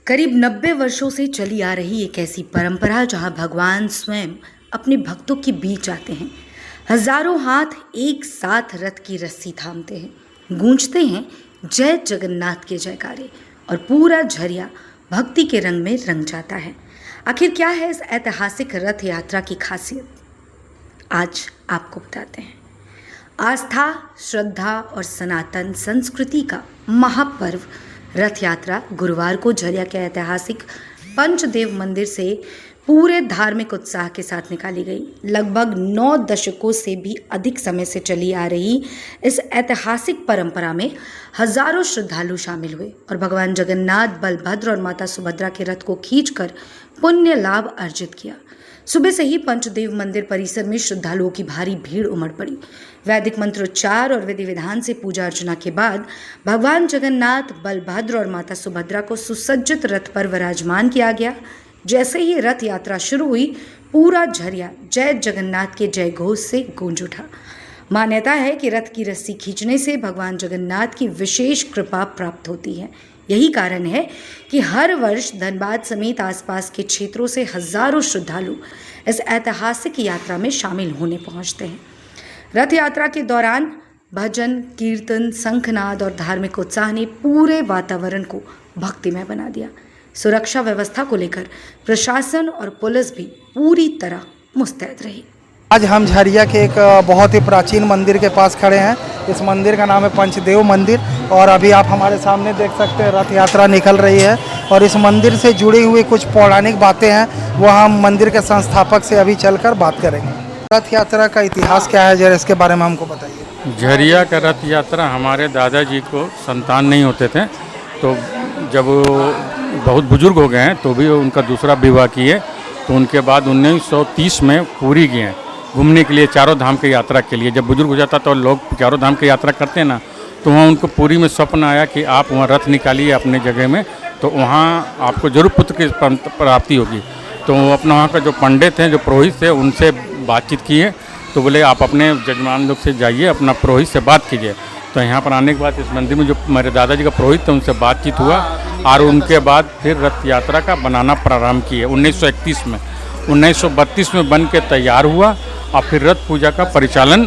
करीब 90 वर्षों से चली आ रही एक ऐसी परंपरा जहां भगवान स्वयं अपने भक्तों के बीच आते हैं। हजारों हाथ एक साथ रथ की रस्सी थामते हैं, गूंजते हैं जय जगन्नाथ के जयकारे और पूरा झरिया भक्ति के रंग में रंग जाता है। आखिर क्या है इस ऐतिहासिक रथ यात्रा की खासियत, आज आपको बताते हैं। आस्था, श्रद्धा और सनातन संस्कृति का महापर्व रथ यात्रा गुरुवार को झरिया के ऐतिहासिक पंचदेव मंदिर से पूरे धार्मिक उत्साह के साथ निकाली गई। लगभग 9 दशकों से भी अधिक समय से चली आ रही इस ऐतिहासिक परंपरा में हजारों श्रद्धालु शामिल हुए और भगवान जगन्नाथ, बलभद्र और माता सुभद्रा के रथ को खींचकर पुण्य लाभ अर्जित किया। सुबह से ही पंचदेव मंदिर परिसर में श्रद्धालुओं की भारी भीड़ उमड़ पड़ी। वैदिक मंत्रोच्चार और विधि विधान से पूजा अर्चना के बाद भगवान जगन्नाथ, बलभद्र और माता सुभद्रा को सुसज्जित रथ पर विराजमान किया गया। जैसे ही रथ यात्रा शुरू हुई, पूरा झरिया जय जगन्नाथ के जय घोष से गूंज उठा। मान्यता है कि रथ की रस्सी खींचने से भगवान जगन्नाथ की विशेष कृपा प्राप्त होती है। यही कारण है कि हर वर्ष धनबाद समेत आसपास के क्षेत्रों से हजारों श्रद्धालु इस ऐतिहासिक यात्रा में शामिल होने पहुंचते हैं। रथ यात्रा के दौरान भजन, कीर्तन, शंखनाद और धार्मिक उत्साह ने पूरे वातावरण को भक्तिमय बना दिया। सुरक्षा व्यवस्था को लेकर प्रशासन और पुलिस भी पूरी तरह मुस्तैद रही। आज हम झरिया के एक बहुत ही प्राचीन मंदिर के पास खड़े हैं। इस मंदिर का नाम है पंचदेव मंदिर और अभी आप हमारे सामने देख सकते हैं रथ यात्रा निकल रही है और इस मंदिर से जुड़ी हुई कुछ पौराणिक बातें हैं, वो हम मंदिर के संस्थापक से अभी चलकर बात करेंगे। रथ यात्रा का इतिहास क्या है, जरा इसके बारे में हमको बताइए। झरिया का रथ यात्रा, हमारे दादाजी को संतान नहीं होते थे, तो जब वो बहुत बुजुर्ग हो गए हैं तो भी उनका दूसरा विवाह किए, तो उनके बाद 1930 में पूरी गए घूमने के लिए, चारों धाम की यात्रा के लिए। जब बुजुर्ग हो जाता तो लोग चारों धाम की यात्रा करते हैं ना, तो वहाँ उनको पूरी में स्वप्न आया कि आप वहाँ रथ निकालिए अपने जगह में, तो वहाँ आपको जरूर पुत्र की प्राप्ति होगी। तो अपना वहाँ का जो पंडित हैं, जो पुरोहित थे, उनसे बातचीत किए, तो बोले आप अपने जजमान लोग से जाइए, अपना पुरोहित से बात कीजिए। तो यहाँ पर आने के बाद इस मंदिर में जो मेरे दादाजी का पुरोहित थे, उनसे बातचीत हुआ और उनके बाद फिर रथ यात्रा का बनाना प्रारंभ किए 1931 में। 1932 में बन के तैयार हुआ और फिर रथ पूजा का परिचालन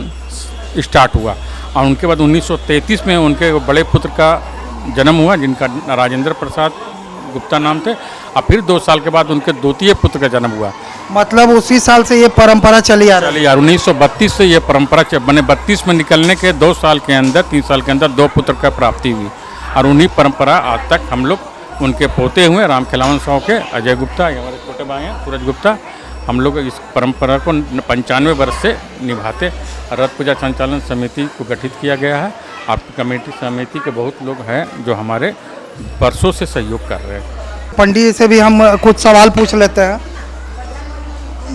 स्टार्ट हुआ और उनके बाद 1933 में उनके बड़े पुत्र का जन्म हुआ, जिनका राजेंद्र प्रसाद गुप्ता नाम थे, और फिर 2 साल के बाद उनके द्वितीय पुत्र का जन्म हुआ। मतलब उसी साल से ये परंपरा चली आ रही है। 1932 से ये परंपरा बने 32 में निकलने के 2 साल के अंदर, 3 साल के अंदर 2 पुत्र का प्राप्ति हुई और उन्हीं परंपरा आज तक हम लोग उनके पोते हुए राम खिलावन साहू के, अजय गुप्ता, हमारे छोटे भाई हैं सूरज गुप्ता, हम लोग इस परंपरा को 95 वर्ष से निभाते। रथ पूजा संचालन समिति को गठित किया गया है। आपकी कमेटी समिति के बहुत लोग हैं जो हमारे वर्षों से सहयोग कर रहे हैं। पंडित जी से भी हम कुछ सवाल पूछ लेते हैं।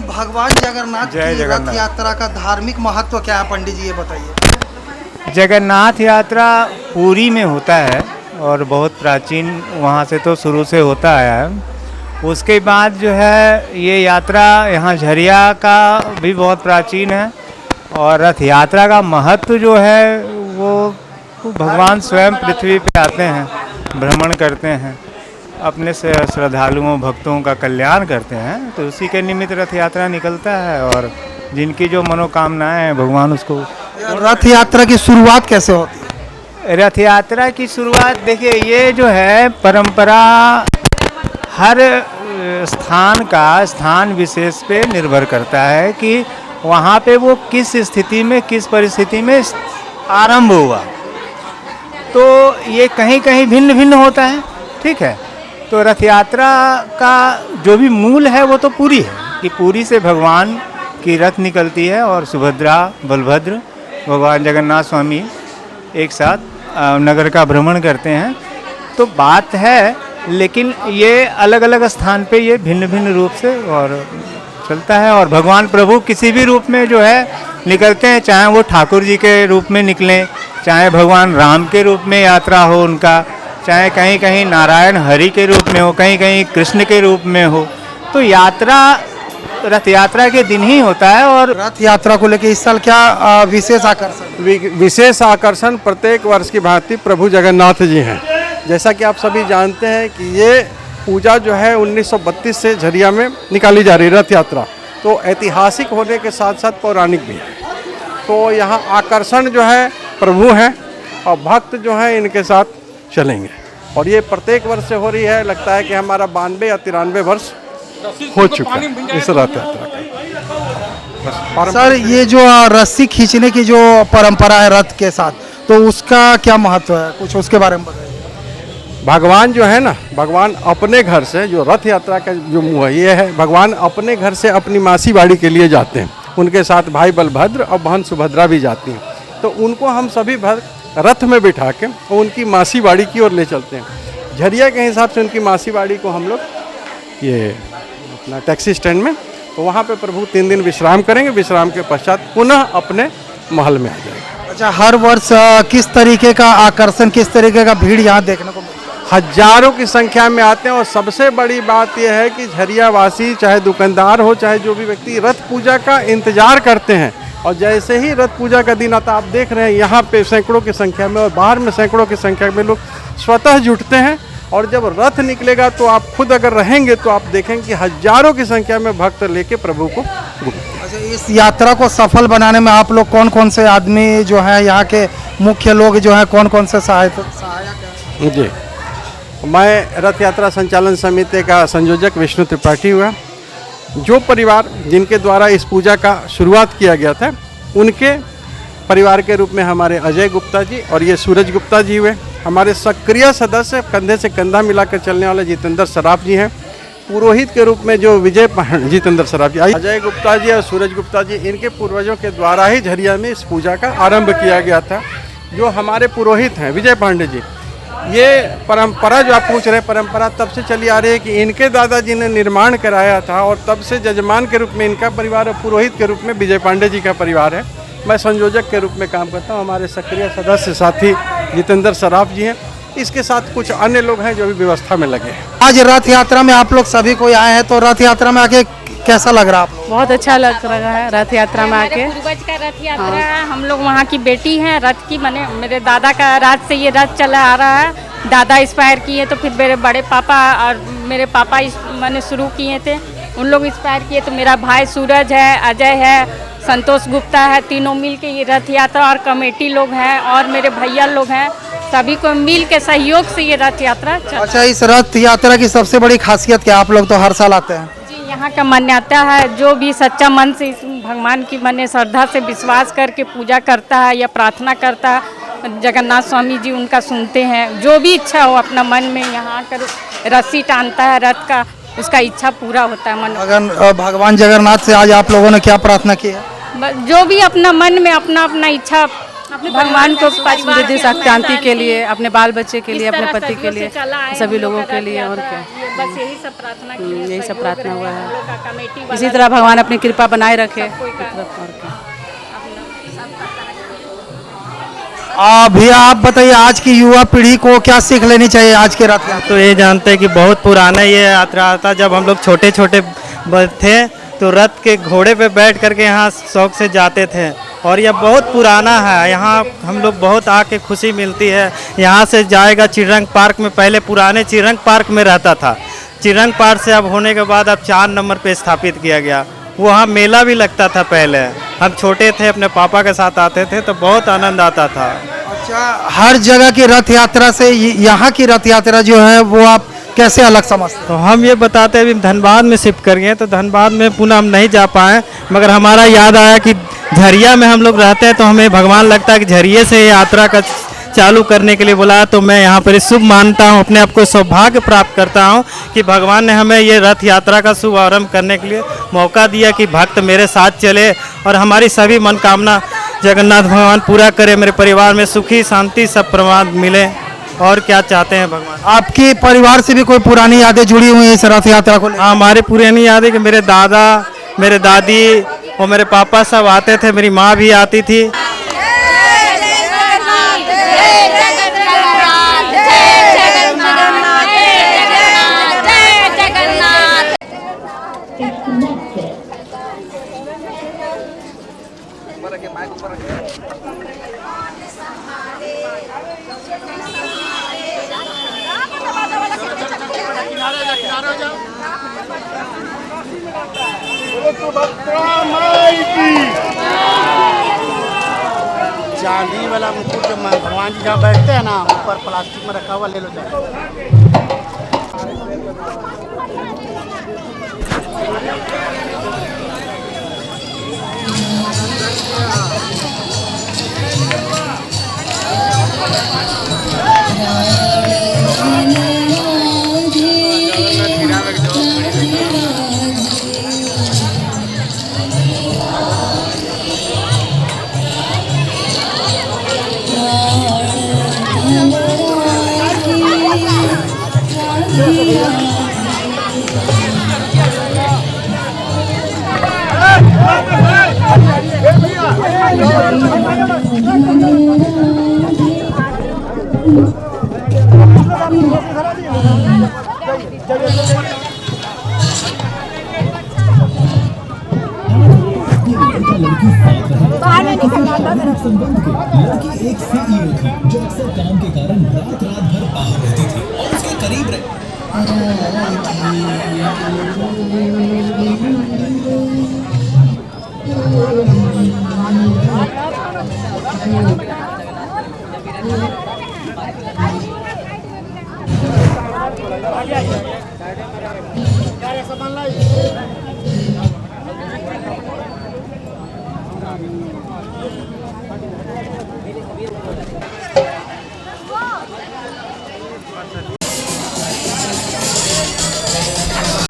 भगवान जगन्नाथ की रथ यात्रा का धार्मिक महत्व क्या है, पंडित जी ये बताइए। जगन्नाथ यात्रा पुरी में होता है और बहुत प्राचीन वहाँ से तो शुरू से होता आया है। उसके बाद जो है ये यात्रा यहाँ झरिया का भी बहुत प्राचीन है और रथ यात्रा का महत्व जो है वो भगवान स्वयं पृथ्वी पे आते हैं, भ्रमण करते हैं, अपने से श्रद्धालुओं भक्तों का कल्याण करते हैं, तो उसी के निमित्त रथ यात्रा निकलता है और जिनकी जो मनोकामनाएं हैं भगवान उसको। रथ यात्रा की शुरुआत कैसे होती है? रथ यात्रा की शुरुआत देखिए, ये जो है परंपरा हर स्थान विशेष पे निर्भर करता है कि वहाँ पे वो किस स्थिति में, किस परिस्थिति में आरंभ हुआ। तो ये कहीं कहीं भिन्न भिन्न होता है, ठीक है। तो रथ यात्रा का जो भी मूल है वो तो पूरी है कि पूरी से भगवान की रथ निकलती है और सुभद्रा, बलभद्र, भगवान जगन्नाथ स्वामी एक साथ नगर का भ्रमण करते हैं। तो बात है, लेकिन ये अलग अलग स्थान पे ये भिन्न भिन्न रूप से और चलता है और भगवान प्रभु किसी भी रूप में जो है निकलते हैं, चाहे वो ठाकुर जी के रूप में निकलें, चाहे भगवान राम के रूप में यात्रा हो उनका, चाहे कहीं कहीं नारायण हरि के रूप में हो, कहीं कहीं कृष्ण के रूप में हो। तो यात्रा रथ यात्रा के दिन ही होता है। और रथ यात्रा को लेकर इस साल क्या विशेष आकर्षण? विशेष आकर्षण प्रत्येक वर्ष की भांति प्रभु जगन्नाथ जी हैं। जैसा कि आप सभी जानते हैं कि ये पूजा जो है 1932 से झरिया में निकाली जा रही है रथ यात्रा। तो ऐतिहासिक होने के साथ साथ पौराणिक भी है। तो यहाँ आकर्षण जो है प्रभु हैं और भक्त जो हैं इनके साथ चलेंगे। और ये प्रत्येक वर्ष से हो रही है। लगता है कि हमारा 92 या 93 वर्ष हो चुका है इस रथ यात्रा का। सर, ये जो रस्सी खींचने की जो परंपरा है रथ के साथ, तो उसका क्या महत्व है, कुछ उसके बारे में बताइए। भगवान जो है ना, भगवान अपने घर से, जो रथ यात्रा का जो मुँह ये है, भगवान अपने घर से अपनी मासी बाड़ी के लिए जाते हैं। उनके साथ भाई बलभद्र और बहन सुभद्रा भी जाती हैं। तो उनको हम सभी भक्त रथ में बिठा के उनकी मासी बाड़ी की ओर ले चलते हैं। झरिया के हिसाब से उनकी मासी बाड़ी को हम लोग ये अपना टैक्सी स्टैंड में, तो वहाँ पे प्रभु 3 दिन विश्राम करेंगे। विश्राम के पश्चात पुनः अपने महल में आ जाएंगे। अच्छा, हर वर्ष किस तरीके का आकर्षण, किस तरीके का भीड़ यहाँ देखने को मिलता है? हजारों की संख्या में आते हैं। और सबसे बड़ी बात यह है कि झरिया वासी, चाहे दुकानदार हो, चाहे जो भी व्यक्ति, रथ पूजा का इंतजार करते हैं। और जैसे ही रथ पूजा का दिन आता, आप देख रहे हैं यहाँ पे सैकड़ों की संख्या में और बाहर में सैकड़ों की संख्या में लोग स्वतः जुटते हैं। और जब रथ निकलेगा तो आप खुद अगर रहेंगे तो आप देखेंगे कि हजारों की संख्या में भक्त लेके प्रभु को अच्छा, इस यात्रा को सफल बनाने में आप लोग कौन कौन से आदमी जो हैं, यहाँ के मुख्य लोग जो हैं, कौन कौन से सहायक हैं? जी, मैं रथ यात्रा संचालन समिति का संयोजक विष्णु त्रिपाठी हुआ। जो परिवार जिनके द्वारा इस पूजा का शुरुआत किया गया था, उनके परिवार के रूप में हमारे अजय गुप्ता जी और ये सूरज गुप्ता जी हुए। हमारे सक्रिय सदस्य, कंधे से कंधा मिलाकर चलने वाले जितेंद्र सराफ जी हैं। पुरोहित के रूप में जो विजय जितेंद्र सराफ जी, अजय गुप्ता जी और सूरज गुप्ता जी, इनके पूर्वजों के द्वारा ही झरिया में इस पूजा का आरंभ किया गया था। जो हमारे पुरोहित हैं विजय पांडे जी, ये परंपरा जो आप पूछ रहे हैं, परंपरा तब से चली आ रही है कि इनके दादाजी ने निर्माण कराया था। और तब से जजमान के रूप में इनका परिवार और पुरोहित के रूप में विजय पांडे जी का परिवार है। मैं संयोजक के रूप में काम करता हूँ। हमारे सक्रिय सदस्य साथी जितेंद्र सराफ जी हैं। इसके साथ कुछ अन्य लोग हैं जो भी व्यवस्था में लगे हैं। आज रथ यात्रा में आप लोग सभी कोई आए हैं, तो रथ यात्रा में आके कैसा लग रहा है आप लोग? बहुत अच्छा लग रहा है रथ यात्रा में आके। पूर्वज का रथ यात्रा है। हम लोग वहाँ की बेटी हैं। रथ की मैंने, मेरे दादा का राज से ये रथ चला आ रहा है। दादा इंस्पायर किए, तो फिर मेरे बड़े पापा और मेरे पापा मैंने शुरू किए थे, उन लोग इंस्पायर किए। तो मेरा भाई सूरज है, अजय है, संतोष गुप्ता है, तीनों मिल के ये रथ यात्रा, और कमेटी लोग हैं और मेरे भैया लोग हैं, सभी को मिल के सहयोग से ये रथ यात्रा चल। अच्छा, इस रथ यात्रा की सबसे बड़ी खासियत क्या? आप लोग तो हर साल आते हैं। जी, यहाँ का मान्यता है, जो भी सच्चा मन से इस भगवान की मन श्रद्धा से विश्वास करके पूजा करता है या प्रार्थना करता है, जगन्नाथ स्वामी जी उनका सुनते हैं। जो भी इच्छा हो अपना मन में यहाँ कर रस्सी टानता है रथ का, उसका इच्छा पूरा होता है मन। अगर भगवान जगन्नाथ से आज आप लोगों ने क्या प्रार्थना की है? जो भी अपना मन में अपना अपना इच्छा अपने भगवान को समृद्धि शांति के लिए, अपने बाल बच्चे के लिए, अपने पति के लिए, सभी लोगों के लिए। और क्या, बस यही सब प्रार्थना की है। यही सब प्रार्थना हुआ है। कमेटी इसी तरह भगवान अपनी कृपा बनाए रखे। भैया, आप बताइए, आज की युवा पीढ़ी को क्या सीख लेनी चाहिए आज के रथ यात्रा? तो ये जानते हैं कि बहुत पुराना ये यात्रा था। जब हम लोग छोटे छोटे थे तो रथ के घोड़े पे बैठ करके यहाँ शौक से जाते थे। और यह बहुत पुराना है। यहाँ हम लोग बहुत आके खुशी मिलती है। यहाँ से जाएगा चिरंग पार्क में, पहले पुराने चिरंग पार्क में रहता था। चिरंग पार्क से अब होने के बाद अब 4 नंबर पे स्थापित किया गया। वहाँ मेला भी लगता था पहले। हम छोटे थे, अपने पापा के साथ आते थे तो बहुत आनंद आता था। अच्छा, हर जगह की रथ यात्रा से यहाँ की रथ यात्रा जो है वो आप कैसे अलग समझते हैं? तो हम ये बताते हैं, अभी धनबाद में शिफ्ट कर गए तो धनबाद में पुनः हम नहीं जा पाए, मगर हमारा याद आया कि झरिया में हम लोग रहते हैं तो हमें भगवान लगता है कि झरिये से यात्रा का चालू करने के लिए बुलाया। तो मैं यहाँ पर शुभ मानता हूँ, अपने आप को सौभाग्य प्राप्त करता हूँ कि भगवान ने हमें ये रथ यात्रा का शुभ आरंभ करने के लिए मौका दिया कि भक्त मेरे साथ चले और हमारी सभी मनोकामना जगन्नाथ भगवान पूरा करे। मेरे परिवार में सुखी शांति सब प्रमाद मिले। और क्या चाहते हैं भगवान? आपके परिवार से भी कोई पुरानी यादें जुड़ी हुई हैं इस रथ यात्रा को? हाँ, हमारी पुरानी यादें कि मेरे दादा, मेरे दादी और मेरे पापा सब आते थे, मेरी माँ भी आती थी। चांदी वाला मुकुट जो भगवान जी जहाँ बैठते हैं ना, ऊपर प्लास्टिक में रखा हुआ ले लो जाए। संबंध के लड़की एक सीईओ थी जो अक्सर काम के कारण रात भर बाहर रहती थी और उसके करीब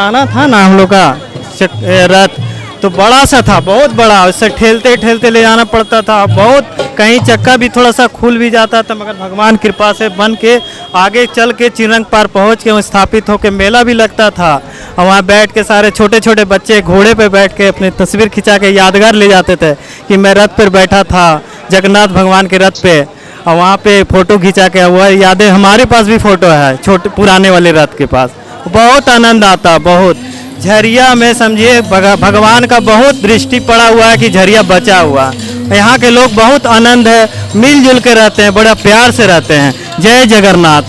आना था ना हम लोग का रथ, तो बड़ा सा था, बहुत बड़ा, उससे ठेलते ठेलते ले जाना पड़ता था। बहुत कहीं चक्का भी थोड़ा सा खुल भी जाता था, मगर भगवान कृपा से बन के आगे चल के चिरंग पार पहुंच के वहाँ स्थापित होकर मेला भी लगता था। और वहाँ बैठ के सारे छोटे छोटे बच्चे घोड़े पे बैठ के अपनी तस्वीर खिंचा के यादगार ले जाते थे कि मैं रथ पर बैठा था, जगन्नाथ भगवान के रथ पे, और वहाँ पे फ़ोटो खिंचा के हुआ यादें। हमारे पास भी फ़ोटो है छोटे पुराने वाले रथ के पास। बहुत आनंद आता, बहुत झरिया में समझिए भगवान का बहुत दृष्टि पड़ा हुआ है कि झरिया बचा हुआ। यहाँ के लोग बहुत आनंद है, मिलजुल के रहते हैं, बड़ा प्यार से रहते हैं। जय जगन्नाथ।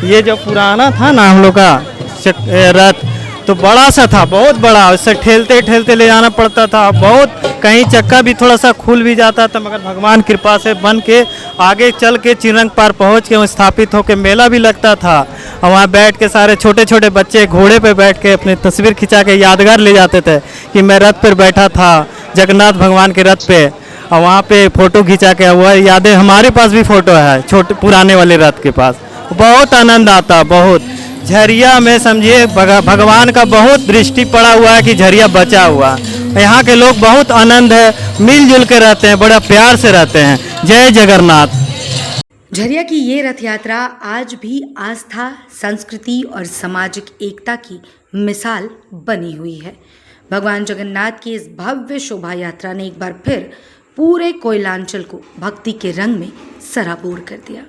ये जो पुराना था ना हम लोग का रथ, तो बड़ा सा था, बहुत बड़ा, उससे ठेलते ठेलते ले जाना पड़ता था। बहुत कहीं चक्का भी थोड़ा सा खुल भी जाता था, मगर भगवान कृपा से बन के आगे चल के चिरंग पार पहुंच के वहाँ स्थापित होकर मेला भी लगता था। और वहाँ बैठ के सारे छोटे छोटे बच्चे घोड़े पे बैठ के अपनी तस्वीर खिंचा के यादगार ले जाते थे कि मैं रथ पर बैठा था, जगन्नाथ भगवान के रथ पे, और वहाँ पे फ़ोटो खिंचा के हुआ यादें। हमारे पास भी फ़ोटो है छोटे पुराने वाले रथ के पास। बहुत आनंद आता, बहुत झरिया में समझिए भगवान का बहुत दृष्टि पड़ा हुआ है कि झरिया बचा हुआ। यहाँ के लोग बहुत आनंद है, मिलजुल के रहते हैं, बड़ा प्यार से रहते हैं। जय जगन्नाथ। झरिया की ये रथ यात्रा आज भी आस्था, संस्कृति और सामाजिक एकता की मिसाल बनी हुई है। भगवान जगन्नाथ की इस भव्य शोभा यात्रा ने एक बार फिर पूरे कोयलांचल को भक्ति के रंग में सराबोर कर दिया।